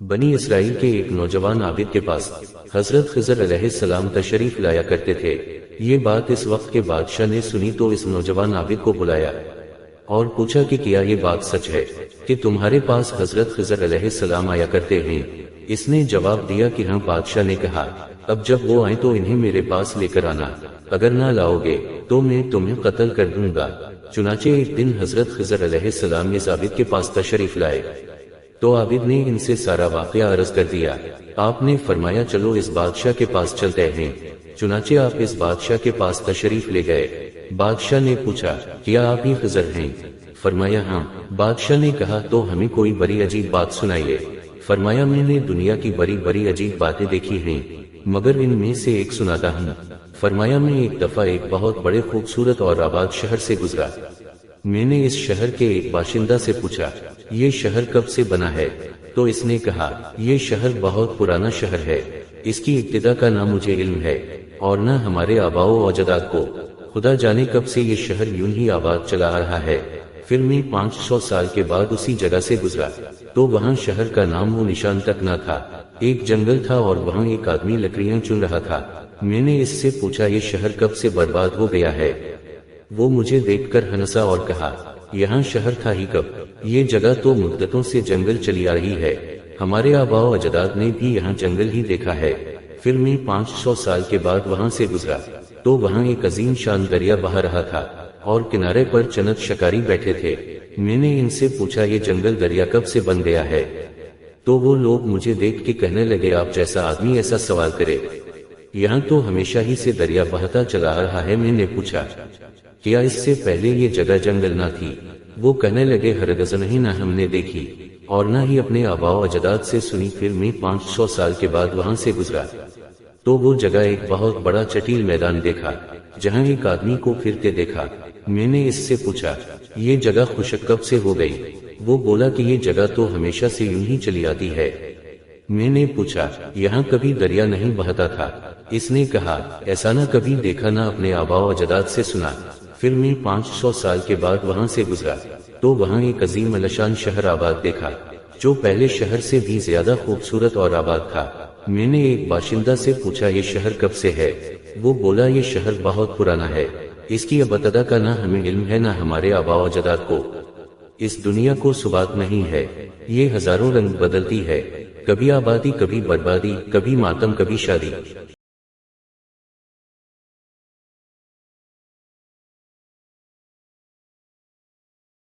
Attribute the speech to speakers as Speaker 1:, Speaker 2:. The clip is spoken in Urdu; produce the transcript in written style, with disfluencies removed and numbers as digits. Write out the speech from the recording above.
Speaker 1: بنی اسرائیل کے ایک نوجوان عابد کے پاس حضرت خضر علیہ السلام تشریف لایا کرتے تھے۔ یہ بات اس وقت کے بادشاہ نے سنی تو اس نوجوان عابد کو بلایا اور پوچھا کہ کیا یہ بات سچ ہے کہ تمہارے پاس حضرت خضر علیہ السلام آیا کرتے ہیں؟ اس نے جواب دیا کہ ہاں۔ بادشاہ نے کہا اب جب وہ آئیں تو انہیں میرے پاس لے کر آنا، اگر نہ لاؤ گے تو میں تمہیں قتل کر دوں گا۔ چنانچہ ایک دن حضرت خضر علیہ السلام اس عابد کے پاس تشریف لائے تو عابد نے ان سے سارا واقعہ عرض کر دیا۔ آپ نے فرمایا چلو اس بادشاہ کے پاس چلتے ہیں۔ چنانچہ آپ اس بادشاہ کے پاس تشریف لے گئے۔ بادشاہ نے پوچھا کیا آپ ہی خضر ہیں؟ فرمایا ہاں۔ بادشاہ نے کہا تو ہمیں کوئی بڑی عجیب بات سنائیے۔ فرمایا میں نے دنیا کی بڑی عجیب باتیں دیکھی ہیں، مگر ان میں سے ایک سناتا ہوں۔ فرمایا میں ایک دفعہ ایک بہت بڑے خوبصورت اور آباد شہر سے گزرا۔ میں نے اس شہر کے ایک باشندہ سے پوچھا یہ شہر کب سے بنا ہے؟ تو اس نے کہا یہ شہر بہت پرانا شہر ہے، اس کی ابتدا کا نہ مجھے علم ہے اور نہ ہمارے آباء و اجداد کو، خدا جانے کب سے یہ شہر یوں ہی آباد چلا آ رہا ہے۔ پھر میں 500 سال کے بعد اسی جگہ سے گزرا تو وہاں شہر کا نام و نشان تک نہ تھا، ایک جنگل تھا اور وہاں ایک آدمی لکڑیاں چن رہا تھا۔ میں نے اس سے پوچھا یہ شہر کب سے برباد ہو گیا ہے؟ وہ مجھے دیکھ کر ہنسا اور کہا یہاں شہر تھا ہی کب، یہ جگہ تو مدتوں سے جنگل چلی آ رہی ہے، ہمارے آباء و اجداد نے بھی یہاں جنگل ہی دیکھا ہے۔ پھر میں 500 سال کے بعد وہاں سے گزرا تو وہاں ایک عظیم شان دریا بہہ رہا تھا اور کنارے پر چند شکاری بیٹھے تھے۔ میں نے ان سے پوچھا یہ جنگل دریا کب سے بن گیا ہے؟ تو وہ لوگ مجھے دیکھ کے کہنے لگے آپ جیسا آدمی ایسا سوال کرے، یہاں تو ہمیشہ ہی سے دریا بہتا چلا آ رہا ہے۔ میں نے پوچھا کیا اس سے پہلے یہ جگہ جنگل نہ تھی؟ وہ کہنے لگے ہرگز نہیں، نہ ہم نے دیکھی اور نہ ہی اپنے آباء و اجداد سے سنی۔ پھر میں 500 سال کے بعد وہاں سے گزرا تو وہ جگہ ایک بہت بڑا چٹیل میدان دیکھا جہاں ایک آدمی کو پھرتے دیکھا۔ میں نے اس سے پوچھا یہ جگہ خشک کب سے ہو گئی؟ وہ بولا کہ یہ جگہ تو ہمیشہ سے یوں ہی چلی آتی ہے۔ میں نے پوچھا یہاں کبھی دریا نہیں بہتا تھا؟ اس نے کہا ایسا نہ کبھی دیکھا نہ اپنے آباء و اجداد سے سنا۔ پھر میں 500 سال کے بعد وہاں سے گزرا تو وہاں ایک عظیم الشان شہر آباد دیکھا جو پہلے شہر سے بھی زیادہ خوبصورت اور آباد تھا۔ میں نے ایک باشندہ سے پوچھا یہ شہر کب سے ہے؟ وہ بولا یہ شہر بہت پرانا ہے، اس کی ابتدا کا نہ ہمیں علم ہے نہ ہمارے آباء و اجداد کو، اس دنیا کو ثبات نہیں ہے، یہ ہزاروں رنگ بدلتی ہے، کبھی آبادی کبھی بربادی، کبھی ماتم کبھی شادی۔